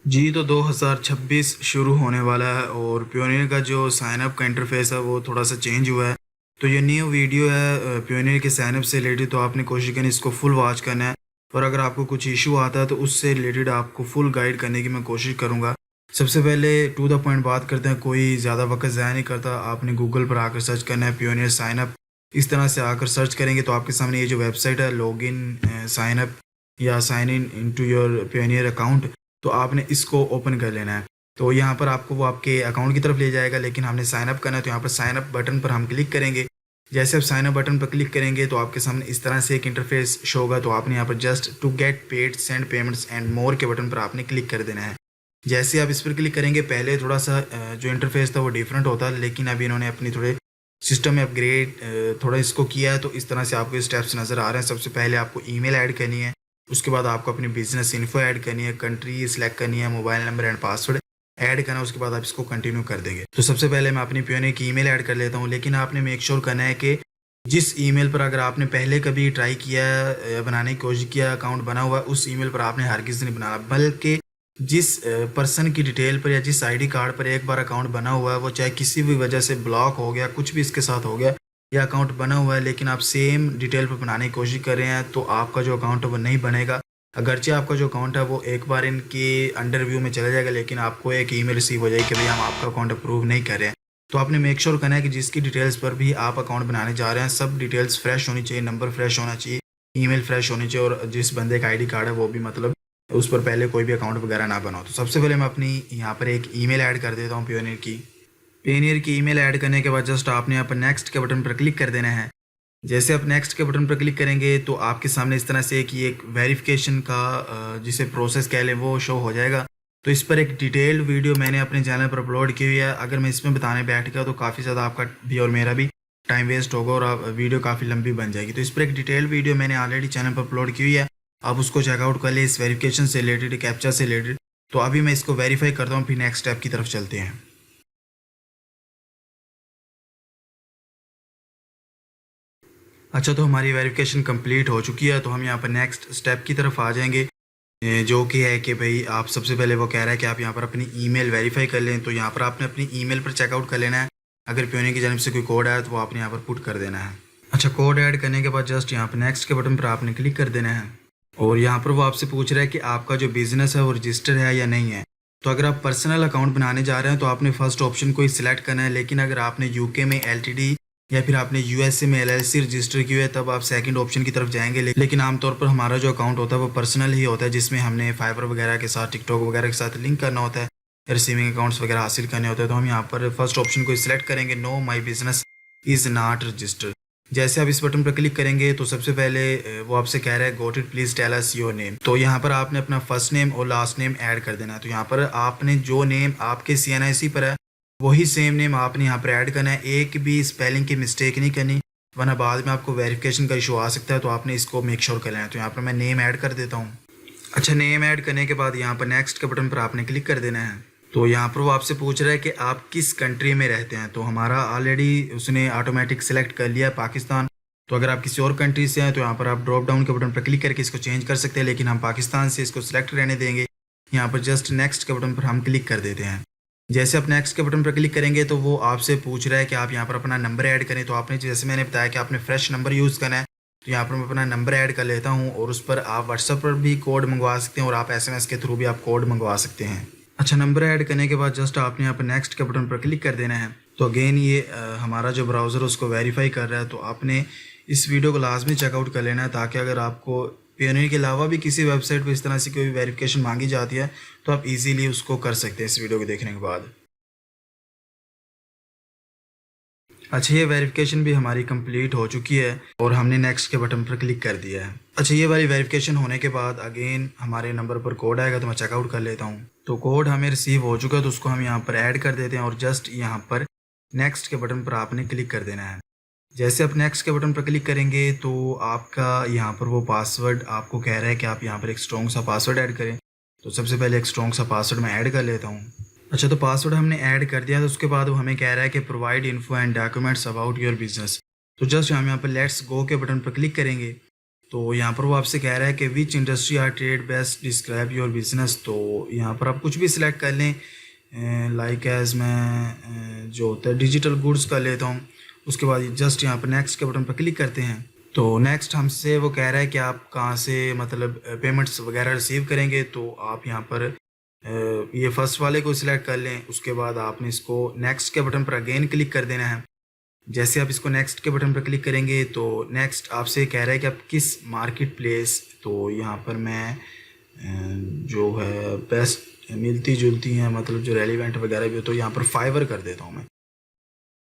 जी, तो 2026 शुरू होने वाला है और पियोनियर का जो साइन अप का इंटरफ़ेस है वो थोड़ा-सा चेंज हुआ है। तो ये न्यू वीडियो है पियोनियर के साइन अप से रिलेटेड, तो आपने कोशिश करनी इसको फुल वॉच करना है और अगर आपको कुछ इश्यू आता है तो उससे रिलेटेड आपको फुल गाइड करने की मैं कोशिश करूँगा। सबसे पहले टू द पॉइंट बात करते हैं, कोई ज़्यादा वक़्त ज़ाया नहीं करता। आपने गूगल पर आकर सर्च करना है पियोनियर साइन अप। इस तरह से आकर सर्च करेंगे तो आपके सामने ये जो वेबसाइट है लॉगिन साइन अप या sign in into your Payoneer account, तो आपने इसको ओपन कर लेना है। तो यहाँ पर आपको वो आपके अकाउंट की तरफ ले जाएगा, लेकिन हमने साइन अप करना है तो यहाँ पर साइन अप बटन पर हम क्लिक करेंगे। जैसे आप साइन अप बटन पर क्लिक करेंगे तो आपके सामने इस तरह से एक इंटरफेस शो होगा। तो आपने यहाँ पर just to get paid send payments and more के बटन पर आपने क्लिक कर देना है। जैसे आप इस पर क्लिक करेंगे, पहले थोड़ा सा जो इंटरफेस था वो डिफरेंट होता, लेकिन अभी इन्होंने अपनी थोड़े सिस्टम में अपग्रेड थोड़ा इसको किया है। तो इस तरह से आपको स्टेप्स नज़र आ रहे हैं। सबसे पहले आपको ईमेल ऐड करनी है, उसके बाद आपको अपनी बिजनेस इन्फो ऐड करनी है, कंट्री सिलेक्ट करनी है, mobile number and password add करना है, उसके बाद आप इसको कंटिन्यू कर देंगे। तो सबसे पहले मैं अपनी पियोनियर की ईमेल ऐड कर लेता हूँ, लेकिन आपने मेक श्योर करना है कि जिस ईमेल पर अगर आपने पहले कभी ट्राई किया या बनाने की कोशिश किया, अकाउंट बना हुआ है, उस ईमेल पर आपने हरगिज़ नहीं बनाना, बल्कि जिस पर्सन की डिटेल पर या जिस आईडी कार्ड पर एक बार अकाउंट बना हुआ है, वो चाहे किसी भी वजह से ब्लॉक हो गया, कुछ भी इसके साथ हो गया, या अकाउंट बना हुआ है लेकिन आप सेम डिटेल पर बनाने की कोशिश कर रहे हैं, तो आपका जो अकाउंट है वो नहीं बनेगा। अगरचे आपका जो अकाउंट है वो एक बार इनके अंडर व्यू में चला जाएगा, लेकिन आपको एक ईमेल रिसीव हो जाएगी कि भाई हम आपका अकाउंट अप्रूव नहीं कर रहे हैं। तो आपने मेक श्योर करना है कि जिसकी डिटेल्स पर भी आप अकाउंट बनाने जा रहे हैं, सब डिटेल्स फ्रेश होनी चाहिए, नंबर फ्रेश होना चाहिए, ईमेल फ्रेश होनी चाहिए, और जिस बंदे का आईडी कार्ड है वो भी मतलब उस पर पहले कोई भी अकाउंट वगैरह ना बनाओ। तो सबसे पहले मैं अपनी यहाँ पर एक ईमेल ऐड कर देता हूँ पियोनियर की ईमेल ऐड करने के बाद जस्ट आपने यहाँ पर नेक्स्ट के बटन पर क्लिक कर देना है। जैसे आप नेक्स्ट के बटन पर क्लिक करेंगे तो आपके सामने इस तरह से एक वेरिफिकेशन का जिसे प्रोसेस कह लें वो शो हो जाएगा। तो इस पर एक डिटेल्ड वीडियो मैंने अपने चैनल पर अपलोड की हुई है। अगर मैं इसमें बताने बैठ गया तो काफ़ी ज़्यादा आपका भी और मेरा भी टाइम वेस्ट होगा और वीडियो काफ़ी लंबी बन जाएगी। तो इस पर एक डिटेल्ड वीडियो मैंने ऑलरेडी चैनल पर अपलोड की हुई है, आप उसको चेकआउट कर ले इस वेरिफिकेशन से रिलेटेड, कैप्चा से रिलेटेड। तो अभी मैं इसको वेरीफाई करता हूँ, फिर नेक्स्ट स्टेप की तरफ चलते हैं। अच्छा, तो हमारी वेरिफिकेशन कंप्लीट हो चुकी है, तो हम यहाँ पर नेक्स्ट स्टेप की तरफ आ जाएंगे, जो कि है कि भाई आप सबसे पहले वो कह रहा है कि आप यहाँ पर अपनी ईमेल वेरीफाई कर लें। तो यहाँ पर आपने अपनी ईमेल पर चेकआउट कर लेना है। अगर पियोनियर की जानब से कोई कोड आया तो वो आपने यहाँ पर पुट कर देना है। अच्छा, कोड ऐड करने के बाद जस्ट यहाँ पर नेक्स्ट के बटन पर आपने क्लिक कर देना है और यहाँ पर वो आपसे पूछ रहा है कि आपका जो बिज़नेस है वो रजिस्टर है या नहीं है। तो अगर आप पर्सनल अकाउंट बनाने जा रहे हैं तो आपने फर्स्ट ऑप्शन को ही सिलेक्ट करना है, लेकिन अगर आपने यूके में एलटीडी या फिर आपने यूएसए में एलएलसी रजिस्टर की हुई है तब आप सेकंड ऑप्शन की तरफ जाएंगे। लेकिन आमतौर पर हमारा जो अकाउंट होता है वो पर्सनल ही होता है, जिसमें हमने फाइवर वगैरह के साथ, टिकटॉक वगैरह के साथ लिंक करना होता है, रिसीविंग अकाउंट्स वगैरह हासिल करने होते हैं। तो हम यहाँ पर फर्स्ट ऑप्शन को सिलेक्ट करेंगे, know my business is not registered. जैसे आप इस बटन पर क्लिक करेंगे तो सबसे पहले वो आपसे कह रहा है got it please tell us your name. तो यहाँ पर आपने अपना फर्स्ट नेम और लास्ट नेम ऐड कर देना है। तो यहाँ पर आपने जो नेम आपके CNIC पर है वही सेम नेम आपने यहाँ पर ऐड करना है, एक भी स्पेलिंग की मिस्टेक नहीं करनी, वरना बाद में आपको वेरिफिकेशन का इशू आ सकता है। तो आपने इसको मेक श्योर कर लेना है। तो यहाँ पर मैं नेम ऐड कर देता हूँ। अच्छा, नेम ऐड करने के बाद यहाँ पर नेक्स्ट के बटन पर आपने क्लिक कर देना है। तो यहाँ पर वो आपसे पूछ रहा है कि आप किस कंट्री में रहते हैं। तो हमारा ऑलरेडी उसने ऑटोमेटिक सेलेक्ट कर लिया पाकिस्तान। तो अगर आप किसी और कंट्री से हैं तो यहाँ पर आप ड्रॉप डाउन के बटन पर क्लिक करके इसको चेंज कर सकते हैं, लेकिन हम पाकिस्तान से इसको सिलेक्ट रहने देंगे। यहाँ पर जस्ट नेक्स्ट के बटन पर हम क्लिक कर देते हैं। जैसे आप नेक्स्ट के बटन पर क्लिक करेंगे तो वो आपसे पूछ रहा है कि आप यहाँ पर अपना नंबर ऐड करें। तो आपने जैसे मैंने बताया कि आपने फ्रेश नंबर यूज़ करना है, तो यहाँ पर मैं अपना नंबर ऐड कर लेता हूँ और उस पर आप व्हाट्सएप पर भी कोड मंगवा सकते हैं और आप SMS के थ्रू भी आप कोड मंगवा सकते हैं। अच्छा, नंबर ऐड करने के बाद जस्ट आपने यहाँ पर नेक्स्ट के बटन पर क्लिक कर देना है। तो अगेन ये हमारा जो ब्राउज़र उसको वेरीफाई कर रहा है। तो आपने इस वीडियो को लाजमी चेकआउट कर लेना है, ताकि अगर आपको पियोनियर के अलावा भी किसी वेबसाइट पर इस तरह से कोई वेरिफिकेशन मांगी जाती है तो आप इजीली उसको कर सकते हैं इस वीडियो को देखने के बाद। अच्छा, ये वेरिफिकेशन भी हमारी कंप्लीट हो चुकी है और हमने नेक्स्ट के बटन पर क्लिक कर दिया है। अच्छा, ये वाली वेरिफिकेशन होने के बाद अगेन हमारे नंबर पर कोड आएगा, तो मैं चेकआउट कर लेता हूँ। तो कोड हमें रिसीव हो चुका है, तो उसको हम यहाँ पर ऐड कर देते हैं और जस्ट यहाँ पर नेक्स्ट के बटन पर आपने क्लिक कर देना है। जैसे आप नेक्स्ट के बटन पर क्लिक करेंगे तो आपका यहाँ पर वो पासवर्ड आपको कह रहा है कि आप यहाँ पर एक स्ट्रॉन्ग सा पासवर्ड ऐड करें। तो सबसे पहले एक स्ट्रॉन्ग सा पासवर्ड मैं ऐड कर लेता हूँ। अच्छा, तो पासवर्ड हमने ऐड कर दिया, तो उसके बाद वो हमें कह रहा है कि provide info and documents about your business. तो जस्ट हम यहाँ पर लेट्स गो के बटन पर क्लिक करेंगे। तो यहाँ पर वो आपसे कह रहा है कि which industry or trade best describe your business. तो यहाँ पर आप कुछ भी सिलेक्ट कर लें, लाइक एज मैं जो होता है डिजिटल गुड्स का लेता हूँ। उसके बाद जस्ट यहाँ पर नेक्स्ट के बटन पर क्लिक करते हैं। तो नेक्स्ट हमसे वो कह रहा है कि आप कहाँ से मतलब पेमेंट्स वगैरह रिसीव करेंगे। तो आप यहाँ पर ये फर्स्ट वाले को सिलेक्ट कर लें। उसके बाद आपने इसको नेक्स्ट के बटन पर अगेन क्लिक कर देना है। जैसे आप इसको नेक्स्ट के बटन पर क्लिक करेंगे तो नेक्स्ट आपसे कह रहा है कि आप किस मार्केट प्लेस। तो यहाँ पर मैं जो है बेस्ट मिलती जुलती हैं मतलब जो रेलिवेंट वगैरह भी हो, तो यहाँ पर फाइवर कर देता हूँ मैं।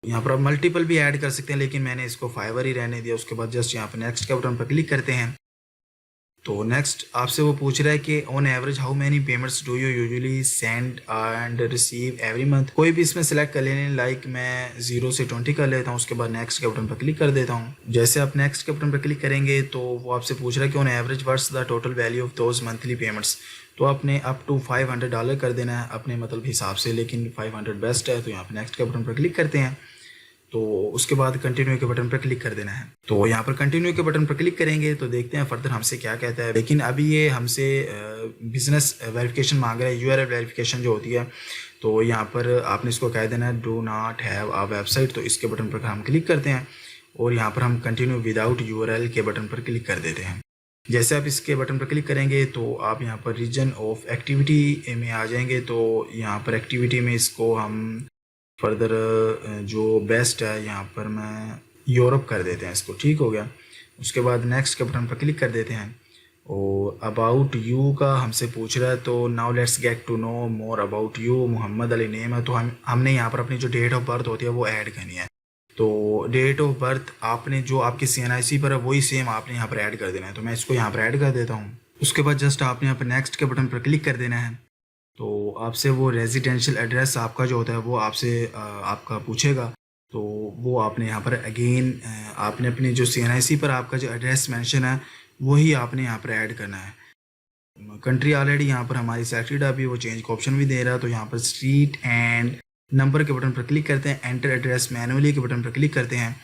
यहाँ पर आप मल्टीपल भी ऐड कर सकते हैं, लेकिन मैंने इसको फाइवर ही रहने दिया। उसके बाद जस्ट यहाँ पर नेक्स्ट के बटन पर क्लिक करते हैं। तो नेक्स्ट आपसे वो पूछ रहा है कि on average how many payments do you usually send and receive every month. कोई भी इसमें सेलेक्ट कर लेने, लाइक मैं 0 से 20 कर लेता हूँ। उसके बाद नेक्स्ट के बटन पर क्लिक कर देता हूँ। जैसे आप नेक्स्ट के बटन पर क्लिक करेंगे तो वो आपसे पूछ रहा है कि on average what's the total value of those monthly payments. तो आपने अप टू $500 कर देना है अपने मतलब हिसाब से, लेकिन 500 बेस्ट है। तो यहाँ पर नेक्स्ट के बटन पर क्लिक करते हैं। तो उसके बाद कंटिन्यू के बटन पर क्लिक कर देना है। तो यहाँ पर कंटिन्यू के बटन पर क्लिक करेंगे तो देखते हैं फर्दर हमसे क्या कहता है। लेकिन अभी ये हमसे बिजनेस वेरिफिकेशन मांग रहा है, यूआरएल वेरिफिकेशन जो होती है। तो यहाँ पर आपने इसको कह देना है do not have a website. तो इसके बटन पर हम क्लिक करते हैं और यहाँ पर हम कंटिन्यू विदाउट यूआरएल के बटन पर क्लिक कर देते हैं। जैसे आप इसके बटन पर क्लिक करेंगे तो आप यहाँ पर रीजन ऑफ एक्टिविटी में आ जाएंगे। तो यहाँ पर एक्टिविटी में इसको हम फर्दर जो बेस्ट है यहाँ पर मैं यूरोप कर देते हैं इसको। ठीक हो गया। उसके बाद नेक्स्ट के बटन पर क्लिक कर देते हैं और अबाउट यू का हमसे पूछ रहा है। तो now let's get to know more about you. Mohammad Ali name है। तो हमने यहाँ पर अपनी जो डेट ऑफ बर्थ होती है वो ऐड करनी है। तो डेट ऑफ बर्थ आपने जो आपकी CNIC पर है वही सेम आपने यहाँ पर ऐड कर देना है। तो मैं इसको यहाँ पर ऐड कर देता हूँ। उसके बाद जस्ट आपने यहाँ पर नेक्स्ट के बटन पर क्लिक कर देना है। तो आपसे वो रेजिडेंशियल एड्रेस आपका जो होता है वो आपसे आपका पूछेगा। तो वो आपने यहाँ पर अगेन आपने अपनी जो CNIC पर आपका जो एड्रेस मेंशन है वही आपने यहाँ पर ऐड करना है। कंट्री ऑलरेडी यहाँ पर हमारी सेलेक्टेड है, अभी वो चेंज का ऑप्शन भी दे रहा है। तो यहाँ पर स्ट्रीट एंड नंबर के बटन पर क्लिक करते हैं। एंटर एड्रेस मैनुअली के बटन पर क्लिक करते हैं।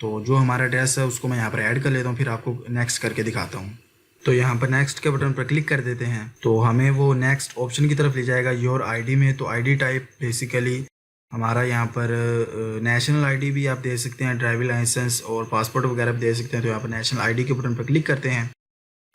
तो जो हमारा एड्रेस है उसको मैं यहाँ पर ऐड कर लेता हूँ, फिर आपको नेक्स्ट करके दिखाता हूँ। तो यहाँ पर नेक्स्ट के बटन पर क्लिक कर देते हैं। तो हमें वो नेक्स्ट ऑप्शन की तरफ ले जाएगा योर आईडी में। तो आईडी टाइप बेसिकली हमारा यहाँ पर नेशनल आईडी भी आप दे सकते हैं, ड्राइविंग लाइसेंस और पासपोर्ट वगैरह भी दे सकते हैं। तो यहाँ पर नेशनल आईडी के बटन पर क्लिक करते हैं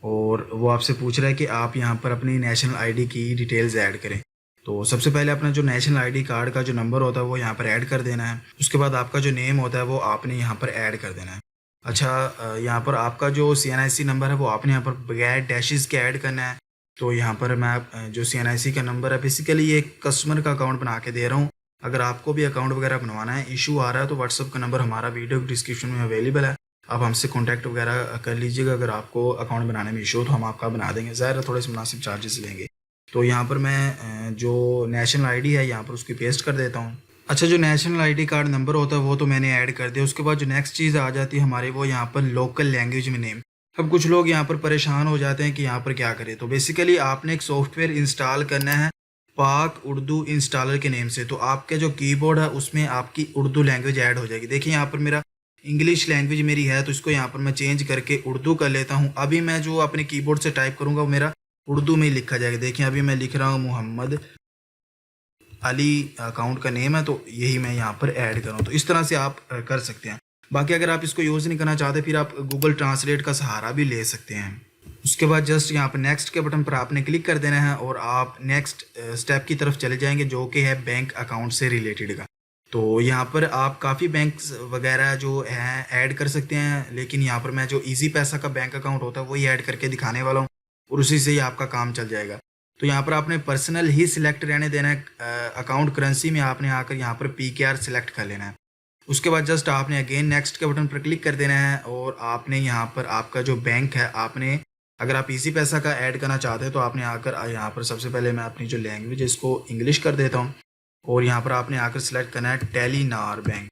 और वो आपसे पूछ रहा है कि आप यहाँ पर अपनी नेशनल आईडी की डिटेल्स ऐड करें। तो सबसे पहले अपना जो नेशनल आईडी कार्ड का जो नंबर होता है वो यहाँ पर ऐड कर देना है। उसके बाद आपका जो नेम होता है वो आपने यहाँ पर ऐड कर देना है। अच्छा, यहाँ पर आपका जो CNIC नंबर है वो आपने यहाँ पर बगैर डैशेस के ऐड करना है। तो यहाँ पर मैं जो CNIC का नंबर है बेसिकली ये कस्टमर का अकाउंट बना के दे रहा हूँ। अगर आपको भी अकाउंट वगैरह बनवाना है, इशू आ रहा है, तो व्हाट्सअप का नंबर हमारा वीडियो डिस्क्रिप्शन में अवेलेबल है। आप हमसे कॉन्टैक्ट वगैरह कर लीजिएगा। अगर आपको अकाउंट बनाने में इशू हो तो हम आपका बना देंगे। ज़ाहिर है थोड़े से मुनासिब चार्जेस लेंगे। तो यहाँ पर मैं जो नेशनल आईडी है यहाँ पर उसकी पेस्ट कर देता हूँ। अच्छा, जो नेशनल आईडी कार्ड नंबर होता है वो तो मैंने ऐड कर दिया। उसके बाद जो नेक्स्ट चीज़ आ जाती है हमारी वो यहाँ पर लोकल लैंग्वेज में नेम। अब कुछ लोग यहाँ पर परेशान हो जाते हैं कि यहाँ पर क्या करें। तो बेसिकली आपने एक सॉफ्टवेयर इंस्टॉल करना है पाक उर्दू इंस्टॉलर के नेम से। तो आपके जो कीबोर्ड है उसमें आपकी उर्दू लैंग्वेज ऐड हो जाएगी। देखिए यहाँ पर मेरा इंग्लिश लैंग्वेज मेरी है, तो इसको यहाँ पर मैं चेंज करके उर्दू कर लेता हूँ। अभी मैं जो अपने कीबोर्ड से टाइप करूँगा वो मेरा उर्दू में ही लिखा जाएगा। देखिए अभी मैं लिख रहा हूँ मोहम्मद अली अकाउंट का नेम है, तो यही मैं यहाँ पर ऐड करूँ। तो इस तरह से आप कर सकते हैं। बाकी अगर आप इसको यूज़ नहीं करना चाहते फिर आप गूगल ट्रांसलेट का सहारा भी ले सकते हैं। उसके बाद जस्ट यहाँ पर नेक्स्ट के बटन पर आपने क्लिक कर देना है और आप नेक्स्ट स्टेप की तरफ चले जाएंगे जो कि है बैंक अकाउंट से रिलेटेड का। तो यहाँ पर आप काफ़ी बैंक्स वगैरह जो हैं ऐड कर सकते हैं, लेकिन यहाँ पर मैं जो इजी पैसा का बैंक अकाउंट होता है वही ऐड करके दिखाने वाला हूँ और उसी से ही आपका काम चल जाएगा। तो यहाँ पर आपने पर्सनल ही सिलेक्ट रहने देना है। अकाउंट करेंसी में आपने आकर यहाँ पर PKR सिलेक्ट कर लेना है। उसके बाद जस्ट आपने अगेन नेक्स्ट के बटन पर क्लिक कर देना है और आपने यहाँ पर आपका जो बैंक है आपने, अगर आप इजी पैसा का ऐड करना चाहते हैं तो आपने आकर यहाँ पर सबसे पहले मैं अपनी जो लैंग्वेज है इसको इंग्लिश कर देता हूँ और यहाँ पर आपने आकर सिलेक्ट करना है Telenor bank.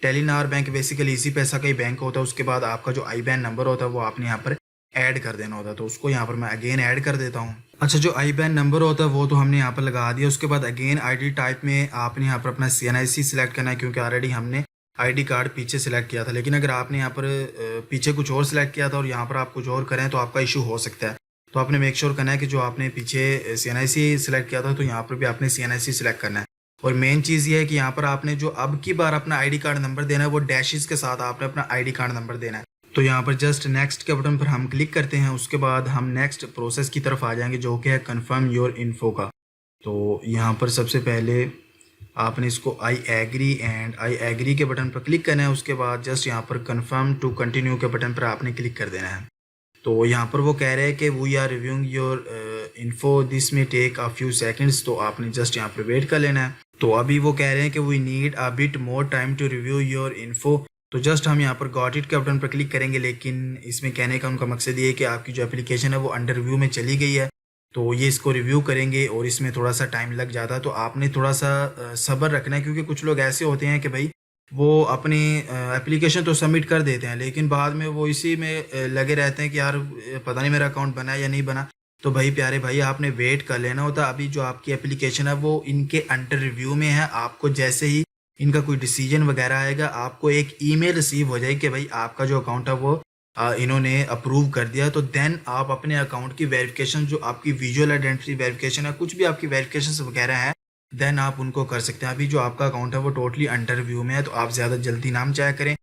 Telenor bank basically इसी पैसा का ही बैंक होता है। उसके बाद आपका जो IBAN नंबर होता है वो आपने यहाँ पर ऐड कर देना होता है, तो उसको यहाँ पर मैं अगेन ऐड कर देता हूँ। अच्छा, जो IBAN नंबर होता है वो तो हमने यहाँ पर लगा दिया। उसके बाद अगेन ID टाइप में आपने यहाँ पर अपना CNIC सिलेक्ट करना है क्योंकि ऑलरेडी हमने आईडी कार्ड पीछे सिलेक्ट किया था, लेकिन अगर आपने यहाँ पर पीछे कुछ और सिलेक्ट किया था और यहाँ पर आप कुछ और करें तो आपका इशू हो सकता है। तो आपने मेक श्योर करना है कि जो आपने पीछे CNIC सिलेक्ट किया था तो यहाँ पर भी आपने CNIC सिलेक्ट करना है। और मेन चीज़ ये है कि यहाँ पर आपने जो अब की बार अपना आईडी कार्ड नंबर देना है वो डैशेस के साथ आपने अपना आईडी कार्ड नंबर देना है। तो यहाँ पर जस्ट नेक्स्ट के बटन पर हम क्लिक करते हैं, उसके बाद हम नेक्स्ट प्रोसेस की तरफ आ जाएंगे जो कि है कन्फर्म योर इन्फो का। तो यहाँ पर सबसे पहले आपने इसको आई एग्री के बटन पर क्लिक करना है, उसके बाद जस्ट यहाँ पर कन्फर्म टू कंटिन्यू के बटन पर आपने क्लिक कर देना है। तो यहाँ पर वो कह रहे हैं कि we are reviewing your info, this may take a few seconds, तो आपने जस्ट यहाँ पर वेट कर लेना है। तो अभी वो कह रहे हैं कि we need a bit more time to review your info, तो जस्ट हम यहाँ पर गॉट इट के बटन पर क्लिक करेंगे। लेकिन इसमें कहने का उनका मकसद ये है कि आपकी जो एप्लीकेशन है वो अंडर रिव्यू में चली गई है, तो ये इसको रिव्यू करेंगे और इसमें थोड़ा सा टाइम लग जाता है। तो आपने थोड़ा सा सब्र रखना है, क्योंकि कुछ लोग ऐसे होते हैं कि भाई वो अपनी एप्लीकेशन तो सबमिट कर देते हैं लेकिन बाद में वो इसी में लगे रहते हैं कि यार पता नहीं मेरा अकाउंट बना या नहीं बना। तो भाई प्यारे भाई, आपने वेट कर लेना होता। अभी जो आपकी एप्लीकेशन है वो इनके अंडर रिव्यू में है। आपको जैसे ही इनका कोई डिसीजन वगैरह आएगा आपको एक ईमेल रिसीव हो जाएगी कि भाई आपका जो अकाउंट है वो इन्होंने अप्रूव कर दिया। तो देन आप अपने अकाउंट की वेरिफिकेशन, जो आपकी विजुअल आइडेंटिटी वेरिफिकेशन है, कुछ भी आपकी वेरिफिकेशन वगैरह है, देन आप उनको कर सकते हैं। अभी जो आपका अकाउंट है वो टोटली अंडर रिव्यू में है, तो आप ज़्यादा जल्दी नाम चाहे करें